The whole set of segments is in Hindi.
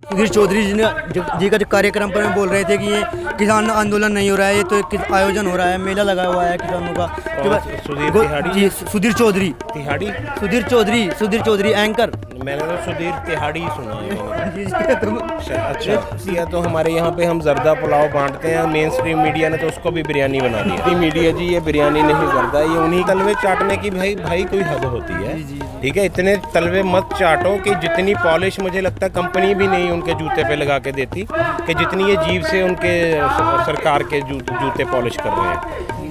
सुधीर चौधरी जी का जो कार्यक्रम पर बोल रहे थे कि ये किसान आंदोलन नहीं हो रहा है, ये तो एक आयोजन हो रहा है, मेला लगा हुआ है किसानों का। सुधीर चौधरी तिहाड़ी सुधीर चौधरी एंकर। मैंने तो सुधीर तिहाड़ी सुना है। अच्छा, या तो हमारे यहाँ पे हम जर्दा पुलाव बांटते हैं, मेन स्ट्रीम मीडिया ने तो उसको भी बिरयानी बना दिया। मीडिया जी ये बिरयानी नहीं जर्दा, ये उन्हीं तलवे चाटने की भाई कोई हद होती है। ठीक है, इतने तलवे मत चाटो कि जितनी पॉलिश मुझे लगता है कंपनी भी नहीं उनके जूते पे लगा के देती कि जितनी ये जीव से उनके सरकार के जूते पॉलिश कर रहे हैं।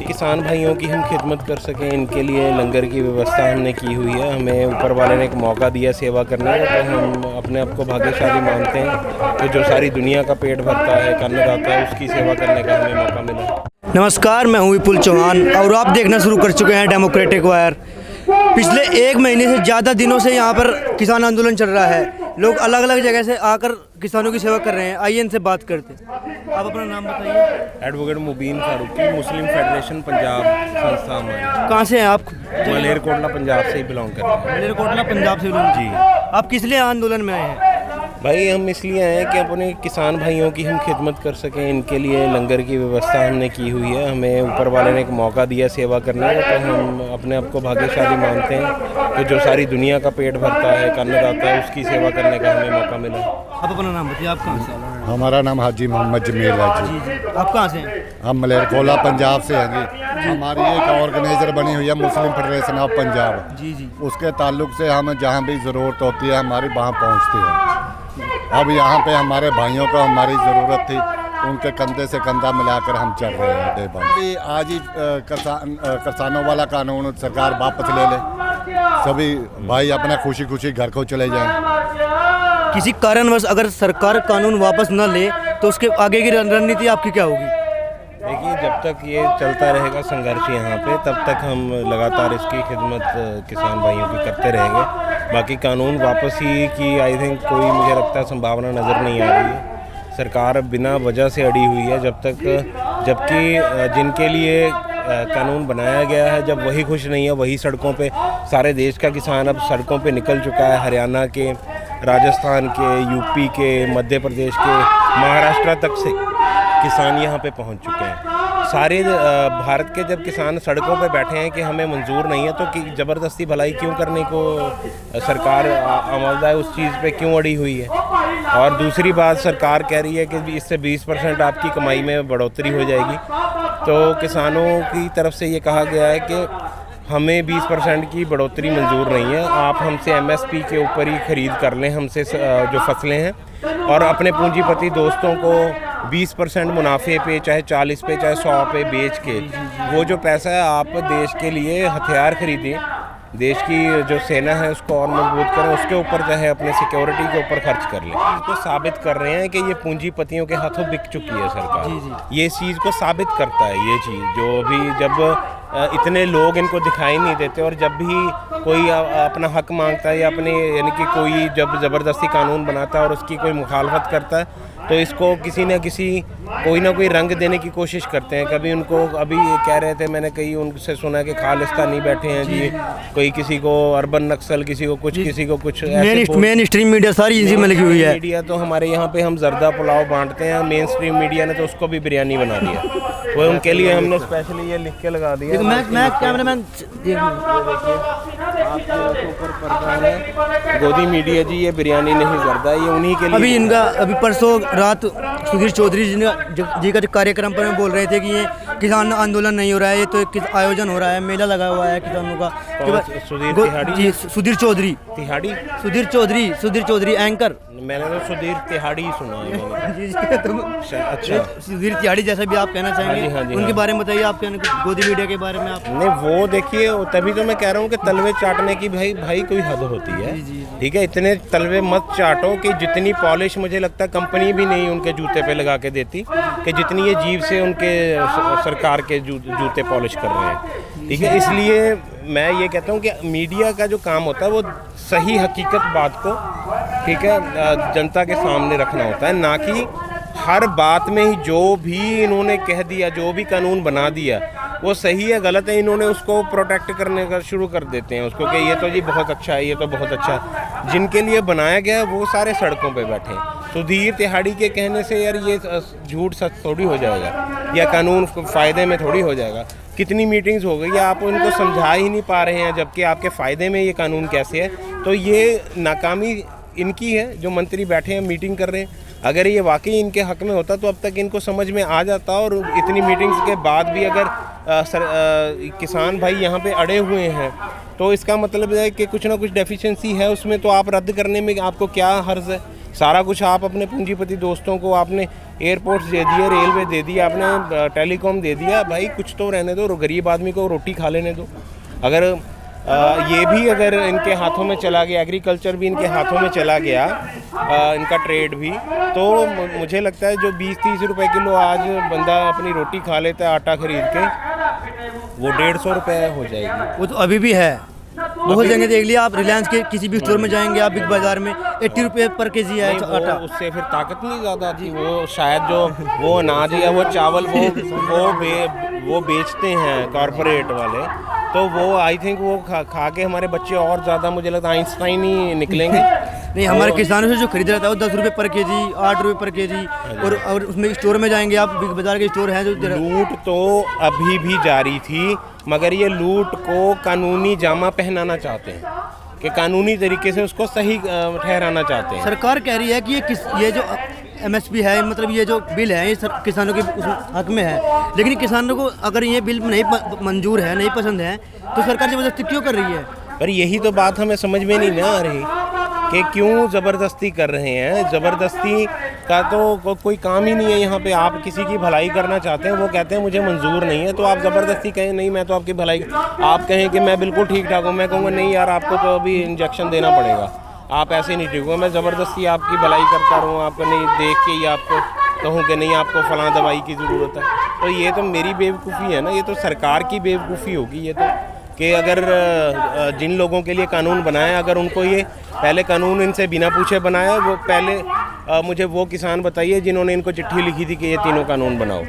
किसान भाइयों की हम खिदमत कर सकें, इनके लिए लंगर की व्यवस्था हमने की हुई है। हमें ऊपर वाले ने एक मौका दिया सेवा करने का, तो हम अपने आप को भाग्यशाली मानते हैं कि जो सारी दुनिया का पेट भरता है, अन्न खाता है, उसकी सेवा करने का हमें मौका मिला। नमस्कार, मैं हूँ विपुल चौहान और आप देखना शुरू कर चुके हैं डेमोक्रेटिक वायर। पिछले एक महीने से ज़्यादा दिनों से यहाँ पर किसान आंदोलन चल रहा है। लोग अलग अलग जगह से आकर किसानों की सेवा कर रहे हैं। आइए इनसे बात करते हैं। आप अपना नाम बताइए। एडवोकेट मुबीन फारूकी, मुस्लिम फेडरेशन पंजाब संस्था हमारी। कहाँ से हैं आप? मलेरकोटला पंजाब से ही बिलोंग करते हैं। मलेरकोटला पंजाब से बिलोंग। जी। आप किस लिए आंदोलन में आए हैं? भाई हम इसलिए आए हैं कि अपने किसान भाइयों की हम खिदमत कर सकें, इनके लिए लंगर की व्यवस्था हमने की हुई है। हमें ऊपर वाले ने एक मौका दिया सेवा करने का, तो हम अपने आप को भाग्यशाली मानते हैं कि जो सारी दुनिया का पेट भरता है, अन्न खाता है, उसकी सेवा करने का हमें मौका मिला। आप अपना नाम बताइए, आप कहाँ से? हमारा नाम हाजी मोहम्मद जमील है जी। आप कहाँ से हैं? हम मलेरकोटला पंजाब से हैं जी। हमारी एक ऑर्गेनाइजर बनी हुई है मुस्लिम फेडरेशन ऑफ पंजाब जी। उसके ताल्लुक से हम जहाँ भी ज़रूरत होती है हमारी वहाँ पहुँचते हैं। अब यहाँ पे हमारे भाइयों को हमारी ज़रूरत थी, उनके कंधे से कंधा मिलाकर हम चल रहे हैं डे बाय। आज ही किसानों वाला कानून सरकार वापस ले ले, सभी भाई अपना खुशी खुशी घर को चले जाएं। किसी कारणवश अगर सरकार कानून वापस न ले तो उसके आगे की रणनीति आपकी क्या होगी? देखिए, जब तक ये चलता रहेगा संघर्ष यहाँ पे, तब तक हम लगातार इसकी खिदमत किसान भाइयों की करते रहेंगे। बाकी कानून वापस ही की आई थिंक कोई मुझे लगता है संभावना नज़र नहीं आ रही है। सरकार बिना वजह से अड़ी हुई है जबकि जिनके लिए कानून बनाया गया है, जब वही खुश नहीं है, वही सड़कों पे, सारे देश का किसान अब सड़कों पे निकल चुका है। हरियाणा के, राजस्थान के, यूपी के, मध्य प्रदेश के, महाराष्ट्र तक से किसान यहाँ पे पहुँच चुके हैं। सारे भारत के जब किसान सड़कों पे बैठे हैं कि हमें मंजूर नहीं है, तो कि ज़बरदस्ती भलाई क्यों करने को सरकार आमादा है, उस चीज़ पे क्यों अड़ी हुई है? और दूसरी बात, सरकार कह रही है कि इससे 20% आपकी कमाई में बढ़ोतरी हो जाएगी। तो किसानों की तरफ से ये कहा गया है कि हमें 20% की बढ़ोतरी मंजूर नहीं है, आप हमसे MSP के ऊपर ही ख़रीद कर लें हमसे जो फसलें हैं, और अपने पूंजीपति दोस्तों को 20% मुनाफे पे, चाहे 40 पे, चाहे 100 पे बेच के वो जो पैसा है आप देश के लिए हथियार खरीदें, देश की जो सेना है उसको और मजबूत करें, उसके ऊपर चाहे अपने सिक्योरिटी के ऊपर खर्च कर लें। इसको साबित कर रहे हैं कि ये पूंजीपतियों के हाथों बिक चुकी है सरकार। ये चीज़ को साबित करता है ये चीज़, जो अभी जब इतने लोग इनको दिखाई नहीं देते, और जब भी कोई अपना हक मांगता है या अपने यानी कि कोई जब ज़बरदस्ती कानून बनाता है और उसकी कोई मुखालफत करता है, तो इसको किसी न किसी कोई ना कोई रंग देने की कोशिश करते हैं। कभी उनको, अभी कह रहे थे, मैंने कहीं उनसे सुना कि खालिस्तानी बैठे हैं जी, कोई किसी को अर्बन नक्सल, किसी को कुछ, किसी को कुछ। मेन स्ट्रीम मीडिया सारी इसी में लगी हुई है। मीडिया तो हमारे यहाँ पे हम जर्दा पुलाव बांटते हैं, मेन स्ट्रीम मीडिया ने तो उसको भी बिरयानी बना दिया। वो उनके लिए हमने स्पेशली ये लिख के लगा दिया। मैं कैमरामैन ऊपर पर्दा है, गोदी मीडिया जी ये बिरयानी नहीं जर्दा, ये उन्हीं के लिए। अभी परसों रात सुधीर चौधरी जी का जो कार्यक्रम पर बोल रहे थे कि ये किसान आंदोलन नहीं हो रहा है, ये तो एक आयोजन हो रहा है, मेला लगा हुआ है किसानों का। सुधीर चौधरी एंकर। मैंने तो सुधीर तिहाड़ी सुना है। अच्छा, सुधीर तिहाड़ी जैसा भी आप कहना चाहेंगे? हाँ जी, उनके बारे में बताइए, आप गोदी मीडिया के बारे में आप। नहीं, वो देखिए, तभी तो मैं कह रहा हूँ कि तलवे चाटने की भाई कोई हद होती है। ठीक है, इतने तलवे मत चाटो कि जितनी पॉलिश मुझे लगता है कंपनी भी नहीं उनके जूते पे लगा के देती कि जितनी ये जीव से उनके सरकार के जूते पॉलिश कर रहे हैं। ठीक है, इसलिए मैं ये कहता हूँ कि मीडिया का जो काम होता है वो सही हकीकत बात को, ठीक है, जनता के सामने रखना होता है, ना कि हर बात में ही जो भी इन्होंने कह दिया, जो भी कानून बना दिया वो सही है गलत है, इन्होंने उसको प्रोटेक्ट करने का शुरू कर देते हैं उसको कि ये तो जी बहुत अच्छा है, ये तो बहुत अच्छा है। जिनके लिए बनाया गया है वो सारे सड़कों पे बैठे हैं। सुधीर तिहाड़ी के कहने से यार ये झूठ सच थोड़ी हो जाएगा या कानून फ़ायदे में थोड़ी हो जाएगा। कितनी मीटिंग्स हो गई, आप उनको समझा ही नहीं पा रहे हैं, जबकि आपके फ़ायदे में ये कानून कैसे है। तो ये नाकामी इनकी है, जो मंत्री बैठे हैं मीटिंग कर रहे हैं। अगर ये वाकई इनके हक़ में होता तो अब तक इनको समझ में आ जाता, और इतनी मीटिंग्स के बाद भी अगर किसान भाई यहाँ पे अड़े हुए हैं तो इसका मतलब है कि कुछ ना कुछ डेफिशिएंसी है उसमें, तो आप रद्द करने में आपको क्या हर्ज है। सारा कुछ आप अपने पूंजीपति दोस्तों को आपने एयरपोर्ट्स दे दिए, रेलवे दे दिया, आपने टेलीकॉम दे दिया, भाई कुछ तो रहने दो, गरीब आदमी को रोटी खा लेने दो। अगर ये भी अगर इनके हाथों में चला गया, एग्रीकल्चर भी इनके हाथों में चला गया, इनका ट्रेड भी, तो मुझे लगता है जो 20-30 रुपए किलो आज बंदा अपनी रोटी खा लेता है आटा खरीद के, वो 150 रुपये हो जाएगी। वो तो अभी भी है, बहुत जगह देख लिया आप। रिलायंस के किसी भी स्टोर में जाएंगे आप, बिग बाज़ार में 80 रुपये पर केजी है आटा। उससे फिर ताकत नहीं ज़्यादा थी, वो शायद जो वो अनाज या वो चावल वो बेचते हैं कॉरपोरेट वाले, तो वो आई थिंक वो खा के हमारे बच्चे और ज़्यादा, मुझे लगता है आइंस्टाइन ही निकलेंगे। नहीं, हमारे किसानों से जो खरीद रहा था वो 10 रुपये पर केजी, 8 रुपये पर केजी, और उसमें स्टोर में जाएंगे आप, बिग बाज़ार के स्टोर हैं जो लूट तो अभी भी जारी थी, मगर ये लूट को कानूनी जामा पहनाना चाहते हैं कि कानूनी तरीके से उसको सही ठहराना चाहते हैं। सरकार कह रही है कि ये जो MSP है, मतलब ये जो बिल है, ये किसानों के हक में है, लेकिन किसानों को अगर ये बिल नहीं मंजूर है, नहीं पसंद है, तो सरकार ज़बरदस्ती क्यों कर रही है? पर यही तो बात हमें समझ में नहीं आ रही कि क्यों ज़बरदस्ती कर रहे हैं। ज़बरदस्ती का तो कोई काम ही नहीं है यहाँ पे। आप किसी की भलाई करना चाहते हैं, वो कहते हैं मुझे मंजूर नहीं है, तो आप ज़बरदस्ती कहें नहीं मैं तो आपकी भलाई, आप कहें कि मैं बिल्कुल ठीक ठाक हूँ, मैं कहूँगा नहीं यार आपको तो अभी इंजेक्शन देना पड़ेगा, आप ऐसे नहीं ठीक हो। मैं ज़बरदस्ती आपकी भलाई करता रहूँ, आपको नहीं देख के ही आपको कहूँ कि नहीं आपको फ़लाँ दवाई की ज़रूरत है, तो ये तो मेरी बेवकूफ़ी है ना, ये तो सरकार की बेवकूफ़ी होगी ये तो, कि अगर जिन लोगों के लिए कानून बनाया, अगर उनको ये पहले कानून इनसे बिना पूछे बनाया, वो पहले मुझे वो किसान बताइए जिन्होंने इनको चिट्ठी लिखी थी कि ये तीनों कानून बनाओ,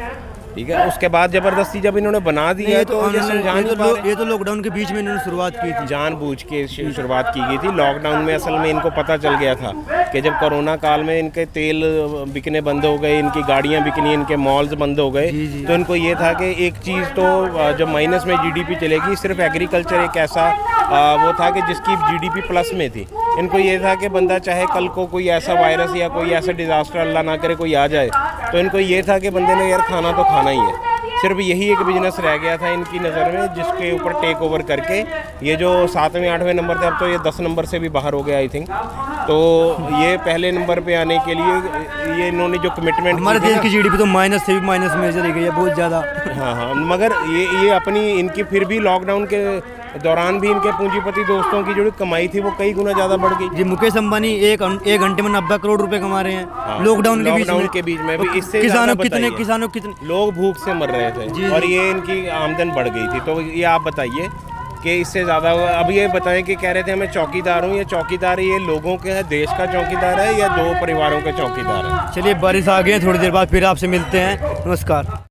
ठीक है। उसके बाद ज़बरदस्ती जब इन्होंने बना दिया तो ये तो लॉकडाउन के बीच में इन्होंने शुरुआत की थी, जानबूझ के शुरुआत की गई थी। लॉकडाउन में असल में इनको पता चल गया था कि जब कोरोना काल में इनके तेल बिकने बंद हो गए, इनकी गाड़ियां बिकनी, इनके मॉल्स बंद हो गए, तो इनको ये था कि एक चीज़ तो जब माइनस में GDP चलेगी, सिर्फ एग्रीकल्चर एक ऐसा वो था कि जिसकी GDP प्लस में थी। इनको ये था कि बंदा चाहे कल को कोई ऐसा वायरस या कोई ऐसा डिज़ास्टर अल्लाह ना करे कोई आ जाए, तो इनको ये था कि बंदे ने यार खाना तो खाना ही है। सिर्फ यही एक बिजनेस रह गया था इनकी नज़र में, जिसके ऊपर टेक ओवर करके ये जो 7वें 8वें नंबर थे, अब तो ये 10 नंबर से भी बाहर हो गया आई थिंक। तो ये पहले नंबर पे आने के लिए ये इन्होंने जो कमिटमेंट, हमारे देश की GDP तो माइनस से भी माइनस में चली गई है बहुत ज़्यादा। हाँ, मगर ये अपनी इनकी फिर भी लॉकडाउन के दौरान भी इनके पूंजीपति दोस्तों की जो कमाई थी वो कई गुना ज़्यादा बढ़ गई। जी, मुकेश अंबानी एक घंटे में 90 करोड़ रुपए कमा रहे हैं। हाँ, लॉकडाउन के बीच में भी। इससे किसानों कितने लोग भूख से मर रहे थे और ये इनकी आमदन बढ़ गई थी। तो ये आप बताइए कि इससे ज़्यादा, अब ये बताएं कि कह रहे थे मैं चौकीदार हूँ, ये चौकीदार ये लोगों के है, देश का चौकीदार है या 2 परिवारों के चौकीदार है। चलिए, बारिश आ गई है, थोड़ी देर बाद फिर आपसे मिलते हैं। नमस्कार।